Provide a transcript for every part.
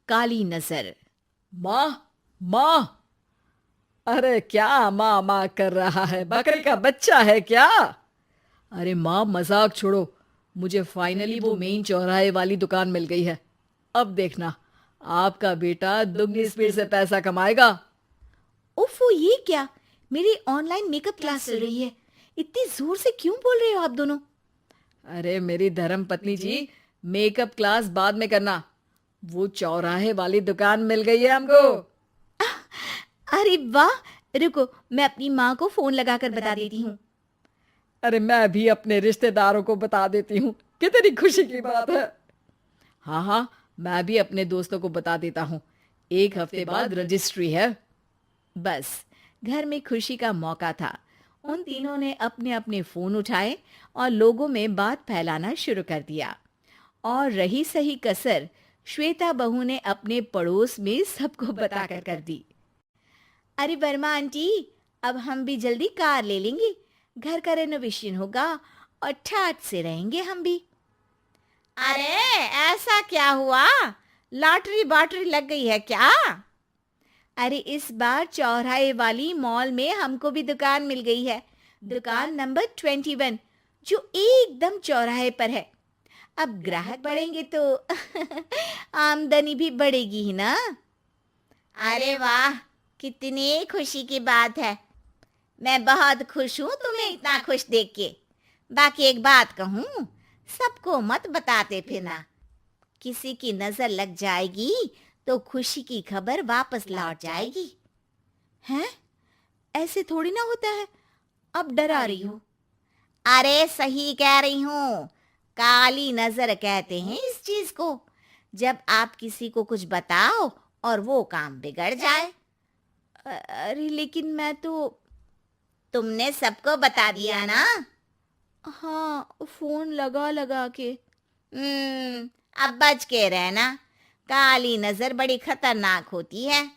काली नजर। माँ, माँ। अरे क्या माँ माँ कर रहा है? बकरी का बच्चा है क्या? अरे माँ, मजाक छोड़ो। मुझे फाइनली वो मेन चौराहे वाली दुकान मिल गई है। अब देखना, आपका बेटा दुगनी स्पीड से पैसा कमाएगा। उफ़ो, ये क्या? मेरी ऑनलाइन मेकअप क्लास चल रही है। इतनी जोर से क्यों बोल रहे हो आप दोनों? अरे मेरी धर्म पत्नी जी, मेकअप क्लास बाद में करना। वो चौराहे वाली दुकान मिल गई है हमको। अरे वाह! रुको, मैं अपनी माँ को फोन लगाकर बता देती हूँ। अरे मैं भी अपने रिश्तेदारों को बता देती हूँ। कितनी खुशी की बात है। हाँ हाँ, मैं भी अपने दोस्तों को बता देता हूँ। एक हफ्ते बाद रजिस्ट्री है। बस, घर में खुशी का मौका था। उन तीनों ने अपने अपने फोन उठाए और लोगों में बात फैलाना शुरू कर दिया। और रही सही कसर, श्वेता बहू ने अपने पड़ोस में सबको बताकर कर दी। अरे वर्मा आंटी, अब हम भी जल्दी कार ले लेंगे। घर का रेनोवेशन होगा और ठाट से रहेंगे हम भी। अरे, ऐसा क्या हुआ? लॉटरी बाटरी लग गई है क्या? अरे, इस बार चौराहे वाली मॉल में हमको भी दुकान मिल गई है। दुकान नंबर 21, जो एकदम चौराहे पर है। अब ग्राहक बढ़ेंगे तो आमदनी भी बढ़ेगी ही ना। अरे वाह, कितनी खुशी की बात है। मैं बहुत खुश हूँ तुम्हें इतना खुश देख के। बाकी एक बात कहूँ, सबको मत बताते फिरना। किसी की नजर लग जाएगी तो खुशी की खबर वापस लौट जाएगी। हैं? ऐसे थोड़ी ना होता है। अब डरा रही हो। अरे सही कह रही हूँ। काली नजर कहते हैं इस चीज को, जब आप किसी को कुछ बताओ और वो काम बिगड़ जाए। अरे लेकिन मैं तो। तुमने सबको बता दिया ना? हाँ, फोन लगा लगा के। अब बच के रहना। काली नजर बड़ी खतरनाक होती है।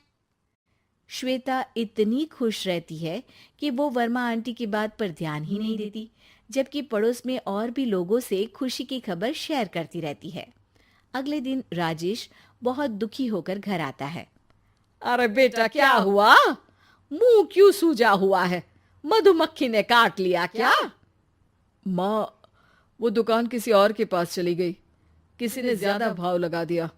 श्वेता इतनी खुश रहती है कि वो वर्मा आंटी की बात पर ध्यान ही नहीं देती, जबकि पड़ोस में और भी लोगों से खुशी की खबर शेयर करती रहती है। अगले दिन राजेश बहुत दुखी होकर घर आता है। अरे बेटा, क्या हुआ? मुंह क्यों सूजा हुआ है? मधुमक्खी ने काट लिया क्या? माँ, वो दुकान किसी और के पास चली गई। किसी ने ज्यादा भाव लगा दिया।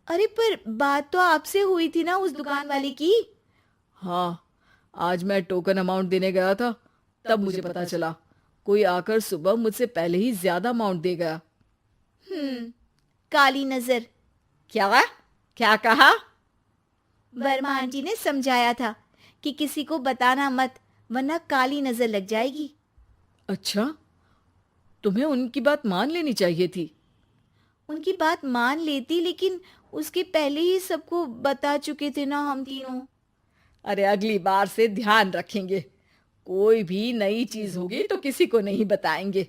अरे पर बात तो आपसे हुई थी ना उस दुकान वाले की। हाँ, आज मैं टोकन अमाउंट देने गया था, तब मुझे पता चला। कोई आकर सुबह मुझसे पहले ही ज्यादा अमाउंट दे गया। काली नजर। क्या? क्या कहा? वर्मा आंटी ने समझाया था कि किसी को बताना मत, वरना काली नजर लग जाएगी। अच्छा, तुम्हें उनकी बात मान लेनी चाहिए थी। उनकी बात मान लेती, लेकिन उसके पहले ही सबको बता चुके थे ना हम तीनों। अरे अगली बार से ध्यान रखेंगे। कोई भी नई चीज होगी तो किसी को नहीं बताएंगे।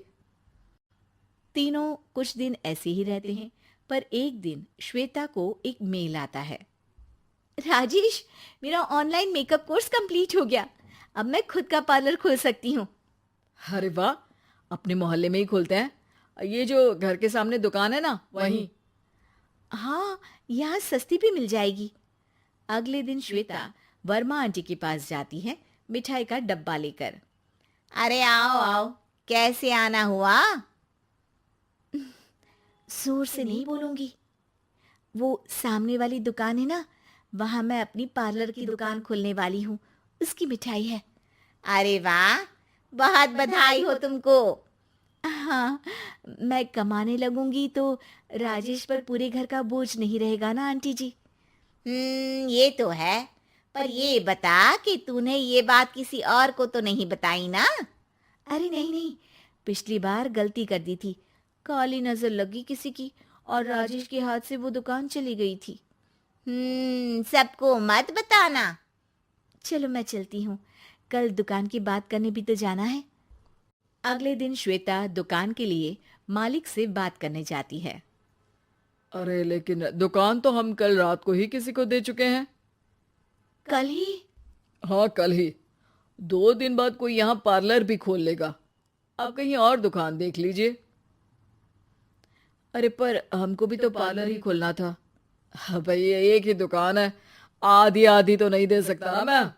तीनों कुछ दिन ऐसे ही रहते हैं, पर एक दिन श्वेता को एक मेल आता है। राजेश, मेरा ऑनलाइन मेकअप कोर्स कंप्लीट हो गया। अब मैं खुद का पार्लर खोल सकती हूँ। अरे वाह, अपने मोहल्ले में ही खोलते हैं। ये जो घर के सामने दुकान है ना, वहीं। हाँ, यहाँ सस्ती भी मिल जाएगी। अगले दिन श्वेता वर्मा आंटी के पास जाती है, मिठाई का डब्बा लेकर। अरे आओ आओ, कैसे आना हुआ? जोर से नहीं बोलूंगी। वो सामने वाली दुकान है ना, वहां मैं अपनी पार्लर की दुकान खोलने वाली हूँ। उसकी मिठाई है। अरे वाह, बहुत बधाई हो तुमको। हाँ, मैं कमाने लगूंगी तो राजेश पर पूरे घर का बोझ नहीं रहेगा ना आंटी जी। ये तो है। पर ये बता कि तूने ये बात किसी और को तो नहीं बताई ना? अरे नहीं नहीं, पिछली बार गलती कर दी थी। काली नजर लगी किसी की और राजेश के हाथ से वो दुकान चली गई थी। सबको मत बताना। चलो मैं चलती हूँ, कल दुकान की बात करने भी तो जाना है। अगले दिन श्वेता दुकान के लिए मालिक से बात करने जाती है। अरे लेकिन दुकान तो हम कल रात को ही किसी को दे चुके हैं। कल ही? हाँ, कल ही। 2 दिन बाद कोई यहाँ पार्लर भी खोल लेगा। आप कहीं और दुकान देख लीजिए। अरे पर हमको भी तो पार्लर ही खोलना था। हाँ भाई, ये एक ही दुकान है, आधी आधी तो नहीं दे सकता ना मैं।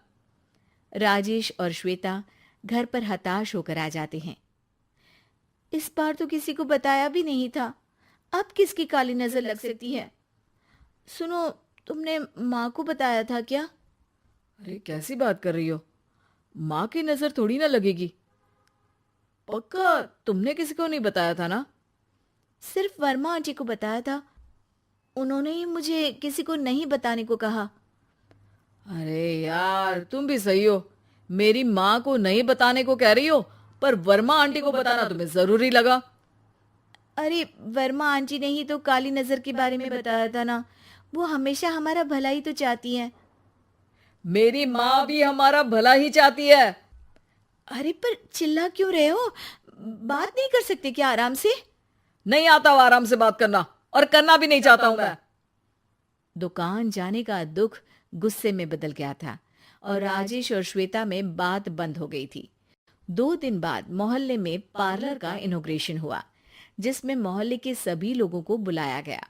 राजेश और श्वेता घर पर हताश होकर आ जाते हैं। इस बार तो किसी को बताया भी नहीं था, अब किसकी काली नजर लग सकती है। सुनो, तुमने माँ को बताया था क्या? अरे कैसी बात कर रही हो, माँ की नजर थोड़ी ना लगेगी। पक्का तुमने किसी को नहीं बताया था ना? सिर्फ वर्मा आंटी को बताया था, उन्होंने ही मुझे किसी को नहीं बताने को कहा। अरे यार, तुम भी सही हो, मेरी माँ को नहीं बताने को कह रही हो, पर वर्मा आंटी को बताना तुम्हें जरूरी लगा। अरे वर्मा आंटी ने ही तो काली नजर के बारे में बताया था ना, वो हमेशा हमारा भला ही तो चाहती हैं। मेरी माँ भी हमारा भला ही चाहती है। अरे पर चिल्ला क्यों रहे हो? बात नहीं कर सकते क्या आराम से? नहीं आता वो आराम से बात करना, और करना भी नहीं चाहता हूं मैं। दुकान जाने का दुख गुस्से में बदल गया था और राजेश और श्वेता में बात बंद हो गई थी। 2 दिन बाद मोहल्ले में पार्लर का इनॉग्रेशन हुआ, जिसमें मोहल्ले के सभी लोगों को बुलाया गया,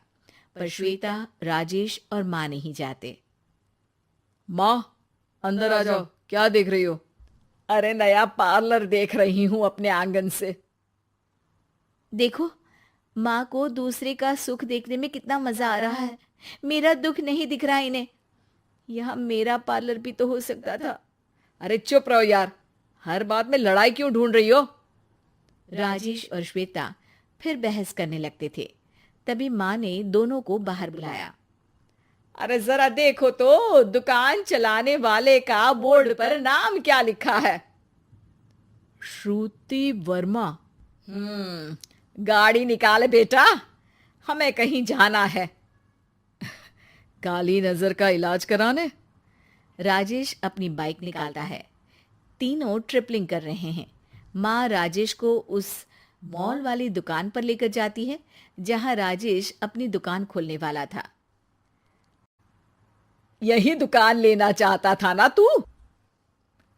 पर श्वेता, राजेश और माँ नहीं जाते। माँ, अंदर आ जाओ, क्या देख रही हो? अरे नया पार्लर देख रही हूँ अपने आंगन से। देखो, माँ को दूसरे का सुख देखने में कितना मजा आ रहा है, मेरा दुख नहीं दिख रहा इन्हें। यहाँ मेरा पार्लर भी तो हो सकता था। अरे चुप रहो यार, हर बात में लड़ाई क्यों ढूंढ रही हो? राजेश और श्वेता फिर बहस करने लगते थे। तभी माँ ने दोनों को बाहर बुलाया। अरे जरा देखो तो, दुकान चलाने वाले का बोर्ड पर नाम क्या लिखा है? श्रुति वर्मा। गाड़ी निकाले बेटा, हमें कहीं जाना है। काली नजर का इलाज कराने? राजेश अपनी बाइक निकालता है। तीनों ट्रिपलिंग कर रहे हैं। माँ राजेश को उस मॉल वाली दुकान पर लेकर जाती है जहां राजेश अपनी दुकान खोलने वाला था। यही दुकान लेना चाहता था ना तू?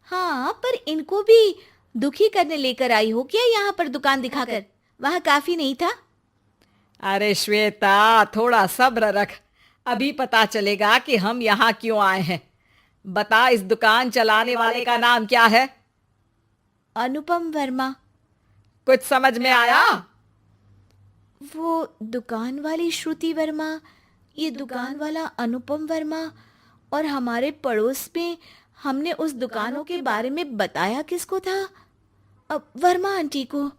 हाँ, पर इनको भी दुखी करने लेकर आई हो क्या यहाँ पर दुकान दिखाकर? वहां काफी नहीं था? अरे श्वेता, थोड़ा सब्र रख, अभी पता चलेगा कि हम यहाँ क्यों आए हैं। बता, इस दुकान चलाने वाले का नाम क्या है? अनुपम वर्मा। कुछ समझ में आया? वो दुकान वाली श्रुति वर्मा, ये दुकान वाला अनुपम वर्मा, और हमारे पड़ोस में हमने उस दुकानों के बारे में बताया किसको था? अब वर्मा आंटी को।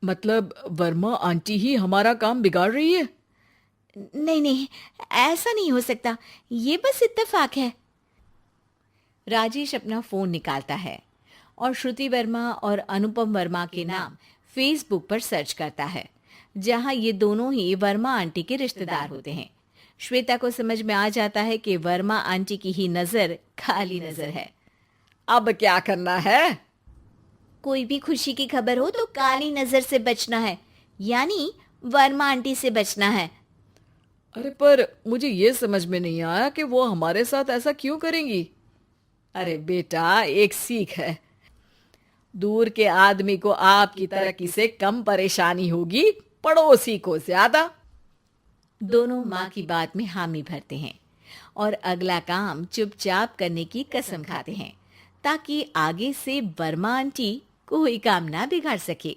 मतलब वर्मा आंटी ही हमारा काम बिगाड़ रही है? नहीं नहीं, ऐसा नहीं हो सकता, ये बस इत्तेफाक है। राजेश अपना फोन निकालता है और श्रुति वर्मा और अनुपम वर्मा के नाम फेसबुक पर सर्च करता है, जहां ये दोनों ही वर्मा आंटी के रिश्तेदार होते हैं। श्वेता को समझ में आ जाता है कि वर्मा आंटी की ही नजर काली नजर है। अब क्या करना है? कोई भी खुशी की खबर हो तो काली नजर से बचना है, यानी वर्मा आंटी से बचना है। अरे पर मुझे ये समझ में नहीं आया कि वो हमारे साथ ऐसा क्यों करेंगी। अरे बेटा, एक सीख है, दूर के आदमी को आपकी तरक्की से कम परेशानी होगी, पड़ोसी को ज्यादा। दोनों माँ की बात में हामी भरते हैं और अगला काम चुपचाप करने की कसम खाते हैं, ताकि आगे से वर्मा आंटी कोई काम ना बिगाड़ सके।